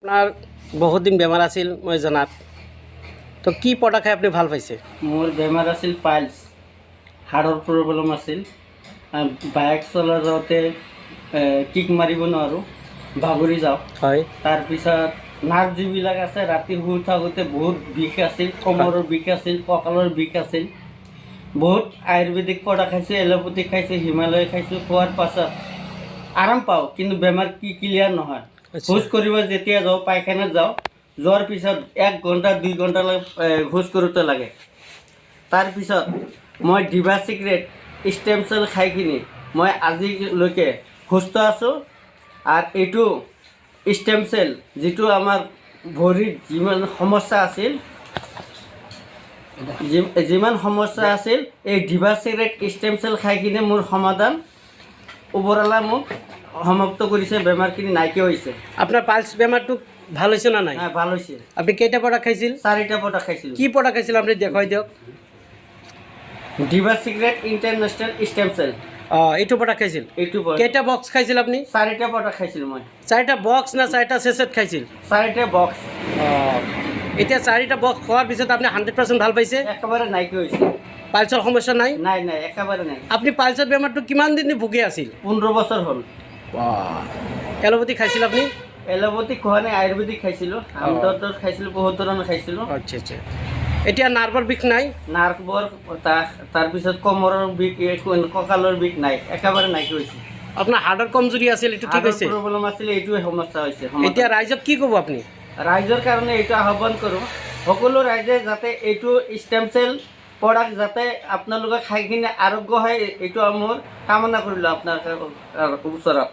আপনাৰ বহুদিন বেমাৰ আছিল মই জনাত তো কি প্ৰডাক্ট খাই আপুনি ভাল পাইছে? মোৰ বেমাৰ আছিল পাইলছ, হাড়ৰ প্ৰব্লেম আছিল। বাইক চলা যাওঁতে কিক মাৰিব নোৱাৰোঁ, ভাগৰি যাওঁ। হয় তাৰপিছত নাৰ্ভ যিবিলাক আছে ৰাতি শুই থাকোঁতে বহুত বিষ আছিল, কোমৰৰ বিষ আছিল, কঁকালৰ বিষ আছিল। বহুত আয়ুৰ্বেদিক প্ৰডাক্ট খাইছোঁ, এলোপেথিক খাইছোঁ, হিমালয় খাইছোঁ। খোৱাৰ পাছত আৰাম পাওঁ, কিন্তু বেমাৰ কি ক্লিয়াৰ নহয়। খোজ কৰিব যেতিয়া যাওঁ, পায়খানাত যাওঁ, যোৱাৰ পিছত 1 ঘণ্টা 2 ঘণ্টালৈ খোজ কৰোঁতে লাগে। তাৰপিছত মই ডিভা চিক্ৰেট ষ্টেম চেল খাই কিনি মই আজিলৈকে সুস্থ আছোঁ। আৰু এইটো ষ্টেম চেল যিটো আমাৰ ভৰিত যিমান সমস্যা আছিল এই ডিভা চিক্ৰেট ষ্টেম চেল খাই কিনে মোৰ সমাধান ওপৰৱালা মোক সমাপ্ত কৰিছে, বেমাৰখিনি নাইকিয়া হৈছে। আপোনাৰ পালছ বেমাৰটো ভাল হৈছে না নাই? ভাল হৈছে। আপুনি কেইটা প্ৰডাক্ট খাইছিল? 4টা প্ৰডাক্ট খাইছিলোঁ। কি প্ৰডাক্ট খাইছিল আপুনি দেখুৱাই দিয়ক। ডিভা চিক্ৰেট ইণ্টাৰনেশ্যনেল ষ্টেম চেল, এইটো প্ৰডাক্ট খাইছিল। এইটো কেইটা বক্স খাইছিল আপুনি? 4টা প্ৰডাক্ট খাইছিলোঁ মই। 4টা বক্স না 4টা চেছেট খাইছিল? 4টা বক্স। এতিয়া 4টা বক্স খোৱাৰ পিছত আপুনি 100% ভাল পাইছে? একেবাৰে নাইকিয়া হৈছে। পালছৰ সমস্যা নাই? নাই, একেবাৰে নাই। আপুনি পালছৰ বেমাৰটো কিমান দিন ভুগি আছিল? 15 বছৰ হ'ল। এলোপেথিক খাইছিল আপুনি? এলোপেথিক খোৱা নাই, আয়ুৰ্বেদিক খাইছিলোঁ। আমদৰ খাইছিলোঁ, বহুত ধৰণৰ খাইছিলোঁ। আচ্ছা। এতিয়া নাৰ্ভৰ বিষ নাই? নাৰ্ভৰ তাৰপিছত কোমৰৰ বিষ, কঁকালৰ বিষ নাই, একেবাৰে নাইকিয়া হৈছে। আপোনাৰ হাৰ্টৰ কমজুৰি আছিল, এইটো ঠিক হৈছে? প্ৰব্লেম আছিলে, এইটোৱে সমস্যা হৈছে। এতিয়া ৰাইজক কি ক'ব আপুনি? ৰাইজৰ কাৰণে এইটো আহ্বান কৰোঁ, সকলো ৰাইজে যাতে এইটো ষ্টেম চেল প্ৰডাক্ট যাতে আপোনালোকে খাই কিনে আৰোগ্য হয়, এইটো মোৰ কামনা কৰিলোঁ আপোনাৰ ওচৰত।